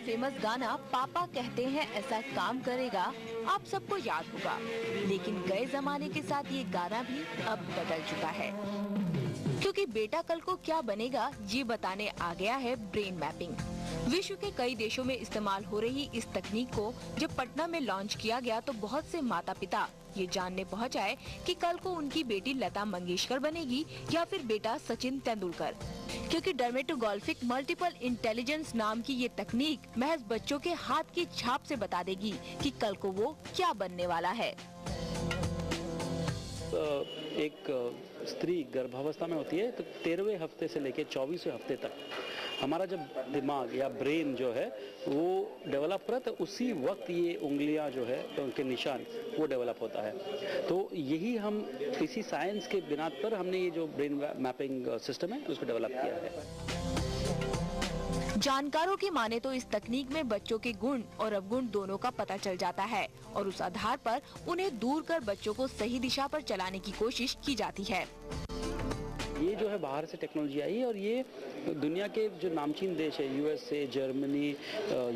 Famous गाना पापा कहते हैं ऐसा काम करेगा आप सबको याद होगा, लेकिन गए जमाने के साथ ये गाना भी अब बदल चुका है, क्योंकि बेटा कल को क्या बनेगा ये बताने आ गया है ब्रेन मैपिंग। विश्व के कई देशों में इस्तेमाल हो रही इस तकनीक को जब पटना में लॉन्च किया गया तो बहुत से माता पिता ये जानने पहुंच आए कि कल को उनकी बेटी लता मंगेशकर बनेगी या फिर बेटा सचिन तेंदुलकर, क्योंकि डर्मेटोगोल्फिक मल्टीपल इंटेलिजेंस नाम की ये तकनीक महज बच्चों के हाथ की छाप से बता देगी कि कल को वो क्या बनने वाला है। एक स्त्री गर्भावस्था में होती है तो 13वें हफ्ते से लेकर 24वें हफ्ते तक हमारा जब दिमाग या ब्रेन जो है वो डेवलप कर तो उसी वक्त ये उंगलियां जो है तो उनके निशान वो डेवलप होता है। तो यही हम इसी साइंस के बिना पर हमने ये जो ब्रेन मैपिंग सिस्टम है उसको डेवलप किया है। जानकारों की माने तो इस तकनीक में बच्चों के गुण और अवगुण दोनों का पता चल जाता है और उस आधार पर उन्हें दूर कर बच्चों को सही दिशा पर चलाने की कोशिश की जाती है। ये जो है बाहर से टेक्नोलॉजी आई और ये दुनिया के जो नामचीन देश है यूएसए, जर्मनी,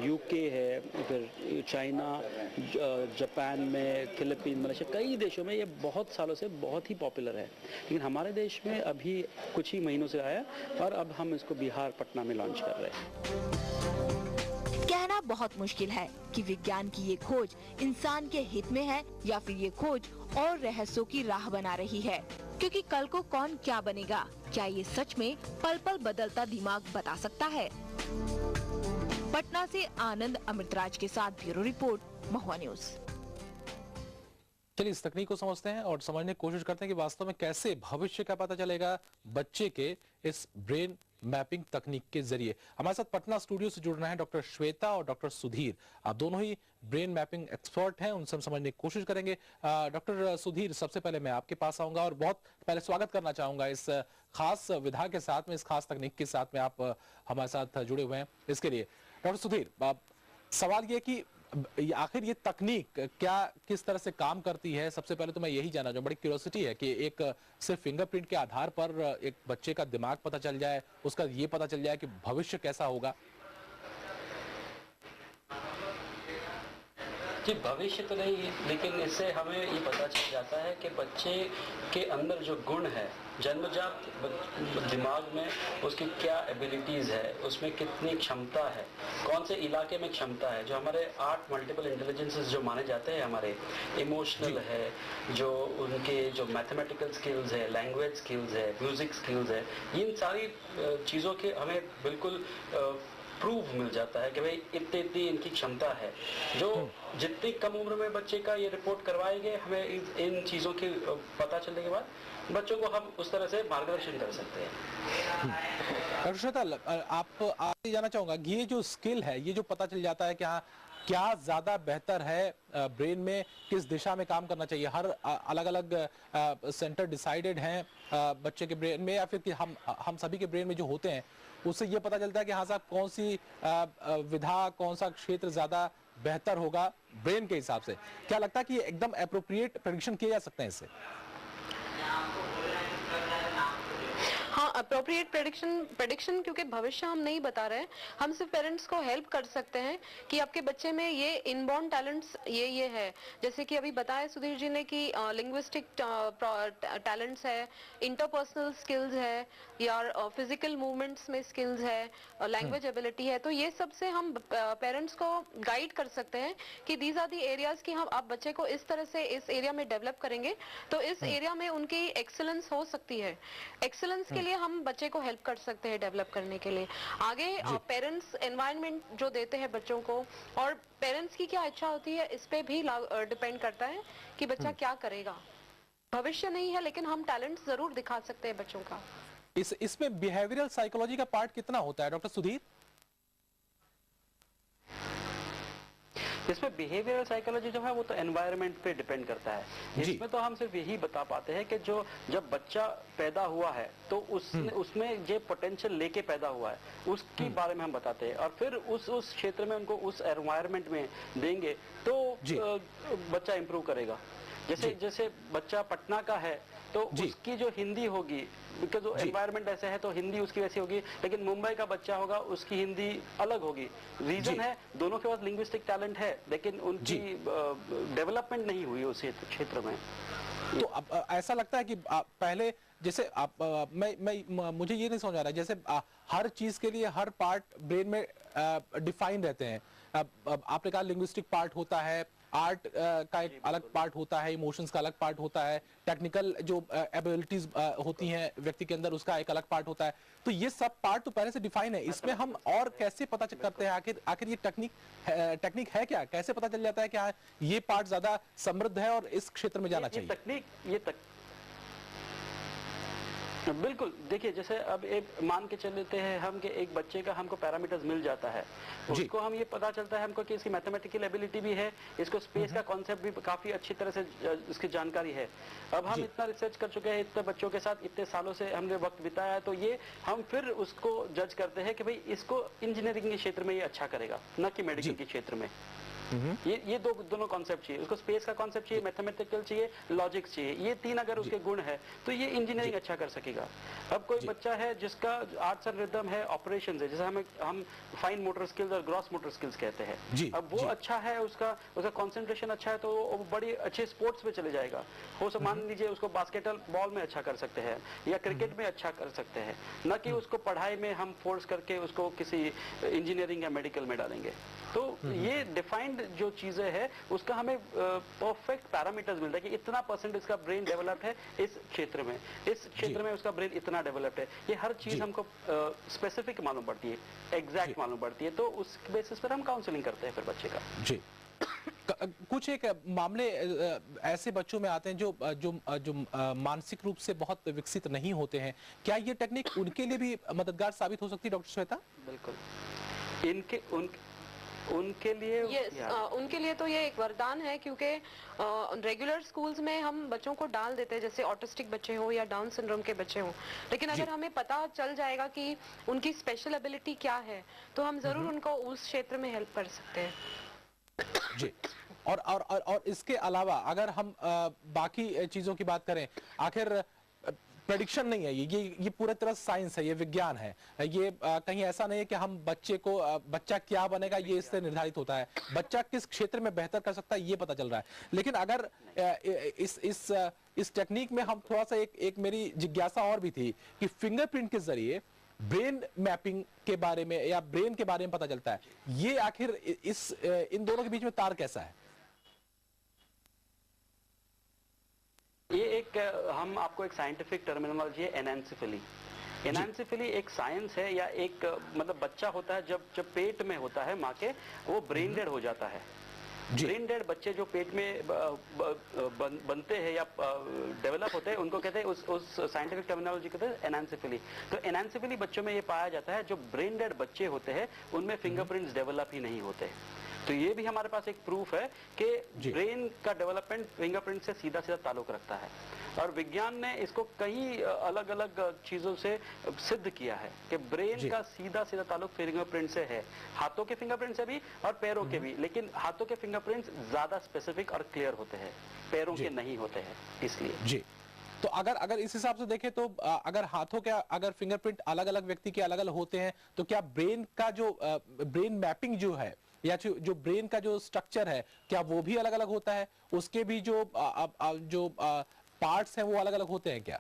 यूके है, फिर चाइना, जापान में, फिलीपीन, मलेशिया, कई देशों में ये बहुत सालों से बहुत ही पॉपुलर है। लेकिन हमारे देश में अभी कुछ ही महीनों से आया और अब हम इसको बिहार पटना में लॉन्च कर रहे हैं। कहना बहुत मुश्किल है कि विज्ञान की ये खोज इंसान के हित में है या फिर ये खोज और रहस्यों की राह बना रही है, क्योंकि कल को कौन क्या बनेगा, क्या ये सच में पल पल बदलता दिमाग बता सकता है। पटना से आनंद अमृतराज के साथ ब्यूरो रिपोर्ट, महुआ न्यूज। चलिए इस तकनीक को समझते हैं और समझने की कोशिश करते हैं कि वास्तव में कैसे भविष्य का पता चलेगा बच्चे के इस ब्रेन मैपिंग तकनीक के जरिए। हमारे साथ पटना स्टूडियो से जुड़ रहे हैं डॉक्टर श्वेता और डॉक्टर सुधीर। आप दोनों ही ब्रेन मैपिंग एक्सपर्ट हैं, उनसे हम समझने की कोशिश करेंगे। डॉक्टर सुधीर, सबसे पहले मैं आपके पास आऊंगा और बहुत पहले स्वागत करना चाहूंगा इस खास विधा के साथ में, इस खास तकनीक के साथ में आप हमारे साथ जुड़े हुए हैं इसके लिए। डॉक्टर सुधीर, सवाल ये कि आखिर ये तकनीक क्या किस तरह से काम करती है? सबसे पहले तो मैं यही जानना चाहूँ, बड़ी क्यूरियोसिटी है कि एक सिर्फ फिंगरप्रिंट के आधार पर एक बच्चे का दिमाग पता चल जाए, उसका ये पता चल जाए कि भविष्य कैसा होगा। जी, भविष्य तो नहीं, लेकिन इससे हमें ये पता चल जाता है कि बच्चे के अंदर जो गुण है, जन्मजात दिमाग में उसकी क्या एबिलिटीज़ है, उसमें कितनी क्षमता है, कौन से इलाके में क्षमता है। जो हमारे 8 मल्टीपल इंटेलिजेंसेस जो माने जाते हैं, हमारे इमोशनल है, जो उनके जो मैथमेटिकल स्किल्स है, लैंग्वेज स्किल्स है, म्यूजिक स्किल्स है, इन सारी चीज़ों के हमें बिल्कुल प्रूफ मिल जाता है कि भाई इतनी इनकी क्षमता है। जो जितनी कम उम्र में बच्चे का ये रिपोर्ट करवाएंगे, हमें इन चीज़ों की पता चलने के बाद बच्चों को हम उस तरह से मार्गदर्शन कर सकते हैं। डॉक्टर श्वेता, आप आगे जाना चाहूंगा, ये जो स्किल है, ये जो पता चल जाता है कि हाँ क्या ज्यादा बेहतर है ब्रेन में, किस दिशा में काम करना चाहिए, हर अलग अलग सेंटर डिसाइडेड हैं बच्चे के ब्रेन में, या फिर कि हम सभी के ब्रेन में जो होते हैं उससे ये पता चलता है कि हाँ साहब कौन सी विधा, कौन सा क्षेत्र ज्यादा बेहतर होगा ब्रेन के हिसाब से? क्या लगता है कि एकदम एप्रोप्रिएट प्रेडिक्शन किए जा सकते हैं इससे? हाँ, अप्रोप्रिएट प्रेडिक्शन क्योंकि भविष्य हम नहीं बता रहे हैं, हम सिर्फ पेरेंट्स को हेल्प कर सकते हैं कि आपके बच्चे में ये इनबॉर्न टैलेंट्स ये है। जैसे कि अभी बताया सुधीर जी ने कि लिंग्विस्टिक टैलेंट्स है, इंटरपर्सनल स्किल्स है, या फिजिकल मूवमेंट्स में स्किल्स है, लैंग्वेज एबिलिटी है। तो ये सब से हम पेरेंट्स को गाइड कर सकते हैं कि दीज आर दी एरियाज की हम आप बच्चे को इस तरह से इस एरिया में डेवलप करेंगे तो इस एरिया में उनकी एक्सेलेंस हो सकती है। एक्सेलेंस के लिए हम बच्चे को हेल्प कर सकते हैं डेवलप करने के लिए। आगे पेरेंट्स एनवायरनमेंट जो देते हैं बच्चों को, और पेरेंट्स की क्या इच्छा होती है, इस पे भी डिपेंड करता है कि बच्चा क्या करेगा। भविष्य नहीं है, लेकिन हम टैलेंट जरूर दिखा सकते हैं बच्चों का। इसमें बिहेवियरल साइकोलॉजी का पार्ट कितना होता है डॉक्टर सुधीर? इसमें बिहेवियरल साइकोलॉजी जो है वो तो एनवायरनमेंट पे डिपेंड करता है। इसमें तो हम सिर्फ यही बता पाते हैं कि जो जब बच्चा पैदा हुआ है तो उसमें जो पोटेंशियल लेके पैदा हुआ है उसके बारे में हम बताते हैं, और फिर उस क्षेत्र में उनको उस एनवायरनमेंट में देंगे तो बच्चा इंप्रूव करेगा। जैसे जैसे बच्चा पटना का है तो उसकी जो हिंदी होगी, बिकॉज वो एनवायरमेंट ऐसे है तो हिंदी उसकी वैसी होगी, लेकिन मुंबई का बच्चा होगा उसकी हिंदी अलग होगी। रीजन है दोनों के पास लिंग्विस्टिक टैलेंट है, लेकिन उनकी डेवलपमेंट नहीं हुई उस क्षेत्र में। तो अब ऐसा लगता है कि पहले जैसे मुझे ये नहीं समझ आ रहा है, जैसे हर चीज के लिए हर पार्ट ब्रेन में डिफाइन रहते हैं। अब आपने कहा लिंग्विस्टिक पार्ट होता है, आर्ट का एक अलग पार्ट होता है, इमोशंस का अलग पार्ट होता है, टेक्निकल जो एबिलिटीज होती हैं व्यक्ति के अंदर उसका एक अलग पार्ट होता है। तो ये सब पार्ट तो पहले से डिफाइन है, इसमें हम और कैसे पता करते हैं आखिर ये टेक्निक है क्या? कैसे पता चल जाता है कि हाँ ये पार्ट ज्यादा समृद्ध है और इस क्षेत्र में जाना चाहिए? बिल्कुल, देखिए जैसे अब एक मान के चल लेते हैं हम कि एक बच्चे का हमको पैरामीटर्स मिल जाता है, उसको हम ये पता चलता है हमको कि इसकी मैथमेटिकल एबिलिटी भी है, इसको स्पेस का कॉन्सेप्ट भी काफी अच्छी तरह से इसकी जानकारी है। अब हम इतना रिसर्च कर चुके हैं, इतने बच्चों के साथ इतने सालों से हमने वक्त बिताया है, तो ये हम फिर उसको जज करते हैं कि भाई इसको इंजीनियरिंग के क्षेत्र में ये अच्छा करेगा, न कि मेडिकल के क्षेत्र में। ये दोनों कॉन्सेप्ट चाहिए उसको, स्पेस का कॉन्सेप्ट चाहिए, मैथमेटिकल चाहिए, लॉजिक चाहिए, ये तीन अगर उसके गुण है तो ये इंजीनियरिंग अच्छा कर सकेगा। अब कोई बच्चा है जिसका आर्ट्स एंड रिदम है, ऑपरेशन है, जैसे हम फाइन मोटर स्किल्स और ग्रॉस मोटर स्किल्स कहते हैं, अब वो अच्छा है, उसका कंसंट्रेशन अच्छा है, तो वो बड़ी अच्छे स्पोर्ट्स में चले जाएगा। हो सब मान लीजिए उसको बास्केटबॉल में अच्छा कर सकते हैं या क्रिकेट में अच्छा कर सकते हैं, न कि उसको पढ़ाई में हम फोर्स करके उसको किसी इंजीनियरिंग या मेडिकल में डालेंगे। तो ये डिफाइंड जो चीजें है उसका हमें परफेक्ट पैरामीटर्स मिलता है कि इतना % इसका ब्रेन डेवलप्ड है इस क्षेत्र में, इस क्षेत्र में उसका ब्रेन इतना डेवलप्ड है। ये हर चीज हमको स्पेसिफिक मालूम पड़ती है, एग्जैक्ट मालूम पड़ती है, तो उस बेसिस पर हम काउंसलिंग करते हैं फिर बच्चे का। जी कुछ एक मामले ऐसे बच्चों में आते हैं जो मानसिक रूप से बहुत विकसित नहीं होते हैं, क्या ये टेक्निक उनके लिए भी मददगार साबित हो सकती है डॉक्टर श्वेता? बिल्कुल, उनके लिए तो ये एक वरदान है, क्योंकि रेगुलर स्कूल्स में हम बच्चों को डाल देते हैं, जैसे ऑटिस्टिक बच्चे हो या डाउन सिंड्रोम के बच्चे हो, लेकिन अगर हमें पता चल जाएगा कि उनकी स्पेशल एबिलिटी क्या है तो हम जरूर उनको उस क्षेत्र में हेल्प कर सकते हैं। जी, और इसके अलावा अगर हम बाकी चीजों की बात करें, आखिर प्रेडिक्शन नहीं है ये पूरी तरह साइंस है, ये विज्ञान है, ये कहीं ऐसा नहीं है कि हम बच्चा क्या बनेगा ये इससे निर्धारित होता है, बच्चा किस क्षेत्र में बेहतर कर सकता है ये पता चल रहा है। लेकिन अगर इस टेक्निक में हम थोड़ा सा एक मेरी जिज्ञासा और भी थी कि फिंगरप्रिंट के जरिए ब्रेन मैपिंग के बारे में या ब्रेन के बारे में पता चलता है, ये आखिर इन दोनों के बीच में तार कैसा है? ये एक हम आपको एक साइंटिफिक टर्मिनोलॉजी है, एनान्सिफिली एक साइंस है, या एक मतलब बच्चा होता है जब पेट में होता है माँ के, वो ब्रेन डेड हो जाता है। ब्रेन डेड बच्चे जो पेट में बनते हैं या डेवलप होते हैं उनको कहते हैं, उस साइंटिफिक टर्मिनोलॉजी कहते हैं एनान्सिफिली। तो एनान्सिफिली बच्चों में ये पाया जाता है जो ब्रेन डेड बच्चे होते हैं उनमें फिंगरप्रिंट्स डेवलप ही नहीं होते। तो ये भी हमारे पास एक प्रूफ है कि ब्रेन का डेवलपमेंट फिंगरप्रिंट से सीधा ताल्लुक रखता है, और विज्ञान ने इसको कई अलग अलग चीजों से सिद्ध किया है कि ब्रेन का सीधा ताल्लुक फिंगरप्रिंट से है, हाथों के फिंगरप्रिंट से भी और पैरों के भी, लेकिन हाथों के फिंगरप्रिंट्स ज्यादा स्पेसिफिक और क्लियर होते हैं, पैरों के नहीं होते हैं इसलिए। जी, तो अगर इस हिसाब से देखें तो अगर हाथों के अगर फिंगरप्रिंट अलग अलग व्यक्ति के अलग अलग होते हैं तो क्या ब्रेन का जो ब्रेन मैपिंग जो है या जो ब्रेन का जो स्ट्रक्चर है क्या वो भी अलग अलग होता है, उसके भी जो पार्ट्स हैं वो अलग अलग होते हैं क्या?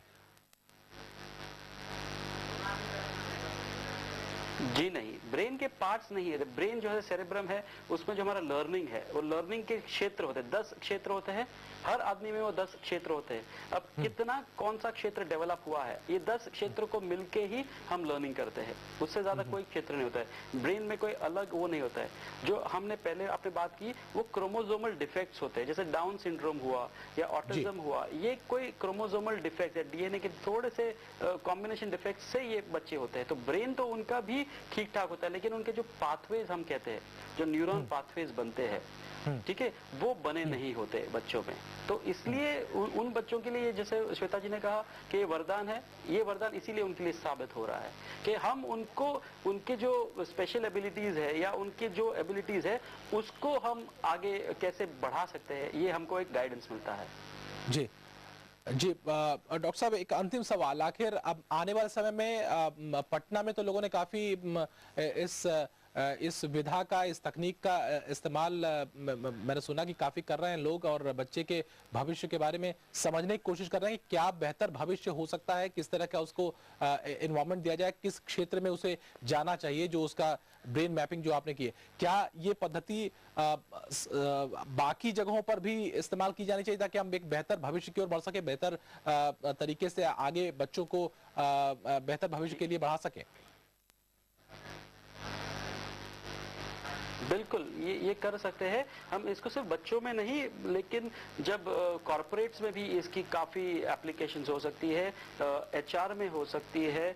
जी नहीं, ब्रेन के पार्ट्स नहीं है। ब्रेन जो है सेरेब्रम है, उसमें जो हमारा लर्निंग है वो लर्निंग के क्षेत्र होते हैं, 10 क्षेत्र होते हैं, हर आदमी में वो 10 क्षेत्र होते हैं। अब कितना कौन सा क्षेत्र डेवलप हुआ है, ये 10 क्षेत्र को मिलके ही हम लर्निंग करते हैं, उससे ज्यादा कोई क्षेत्र नहीं होता है। ब्रेन में कोई अलग वो नहीं होता है। जो हमने पहले आपने बात की वो क्रोमोसोमल डिफेक्ट्स होते हैं, जैसे डाउन सिंड्रोम हुआ या ऑटिज्म हुआ, ये कोई क्रोमोसोमल डिफेक्ट है, डीएनए के थोड़े से कॉम्बिनेशन डिफेक्ट से ये बच्चे होते हैं। तो ब्रेन तो उनका भी ठीक ठाक होता है, लेकिन उनके जो पाथवेज हम कहते हैं, जो न्यूरॉन पाथवेज बनते हैं, ठीक है, वो बने नहीं होते बच्चों में। तो इसलिए उन बच्चों के लिए जैसे श्वेता जी ने कहा कि ये वरदान है, ये वरदान इसीलिए उनके लिए साबित हो रहा है कि हम उनको उनके जो स्पेशल एबिलिटीज है या उनके जो एबिलिटीज है उसको हम आगे कैसे बढ़ा सकते हैं, ये हमको एक गाइडेंस मिलता है। जी जी, डॉक्टर साहब एक अंतिम सवाल, आखिर अब आने वाले समय में पटना में तो लोगों ने काफी इस विधा का, इस तकनीक का इस्तेमाल मैंने सुना कि काफी कर रहे हैं लोग, और बच्चे के भविष्य के बारे में समझने की कोशिश कर रहे हैं कि क्या बेहतर भविष्य हो सकता है, किस तरह का उसको एनवायरमेंट दिया जाए, किस क्षेत्र में उसे जाना चाहिए, जो उसका ब्रेन मैपिंग जो आपने की है, क्या ये पद्धति बाकी जगहों पर भी इस्तेमाल की जानी चाहिए ताकि हम एक बेहतर भविष्य की ओर बढ़ सके, बेहतर तरीके से आगे बच्चों को बेहतर भविष्य के लिए बढ़ा सकें? बिल्कुल, ये कर सकते हैं हम इसको, सिर्फ बच्चों में नहीं, लेकिन जब कॉरपोरेट्स में भी इसकी काफ़ी एप्लीकेशंस हो सकती है, एचआर में हो सकती है,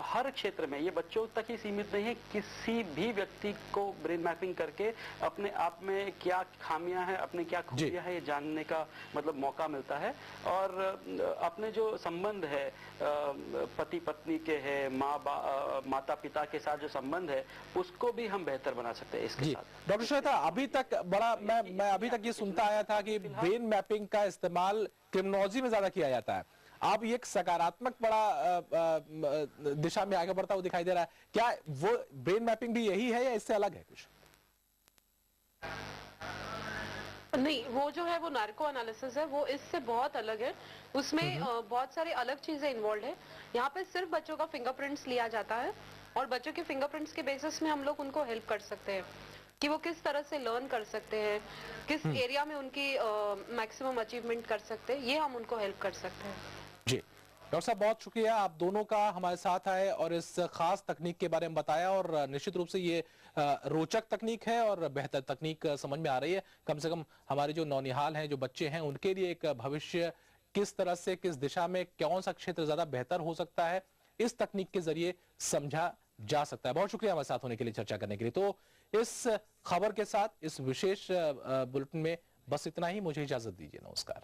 हर क्षेत्र में। ये बच्चों तक ही सीमित नहीं है, किसी भी व्यक्ति को ब्रेन मैपिंग करके अपने आप में क्या खामियां हैं, अपने क्या खूबियां हैं, ये जानने का मतलब मौका मिलता है। और अपने जो संबंध है पति पत्नी के है, माता पिता के साथ जो संबंध है, उसको भी हम बेहतर बना सकते हैं इसके साथ। डॉक्टर श्वेता, अभी तक बड़ा मैं अभी तक ये सुनता आया था कि ब्रेन मैपिंग का इस्तेमाल क्रिमिनोलॉजी में ज्यादा किया जाता है, अब ये एक सकारात्मक बड़ा दिशा में आगे बढ़ता हुआ दिखाई दे रहा है, क्या वो ब्रेन मैपिंग भी यही है या इससे अलग है कुछ? नहीं, वो जो है वो नार्को एनालिसिस है, वो इससे बहुत अलग है। उसमें बहुत सारी अलग चीजें इन्वॉल्व है। यहाँ पे सिर्फ बच्चों का फिंगरप्रिंट्स लिया जाता है और बच्चों के फिंगरप्रिंट्स के बेसिस में हम लोग उनको हेल्प कर सकते हैं कि वो किस तरह से लर्न कर सकते हैं, किस एरिया में उनकी मैक्सिमम अचीवमेंट कर सकते हैं, ये हम उनको हेल्प कर सकते हैं। जी डॉक्टर साहब, बहुत शुक्रिया आप दोनों का हमारे साथ आए और इस खास तकनीक के बारे में बताया, और निश्चित रूप से ये रोचक तकनीक है और बेहतर तकनीक समझ में आ रही है। कम से कम हमारे जो नौनिहाल हैं, जो बच्चे हैं, उनके लिए एक भविष्य किस तरह से, किस दिशा में, कौन सा क्षेत्र ज्यादा बेहतर हो सकता है, इस तकनीक के जरिए समझा जा सकता है। बहुत शुक्रिया हमारे साथ होने के लिए, चर्चा करने के लिए। तो इस खबर के साथ इस विशेष बुलेटिन में बस इतना ही। मुझे इजाजत दीजिए। नमस्कार।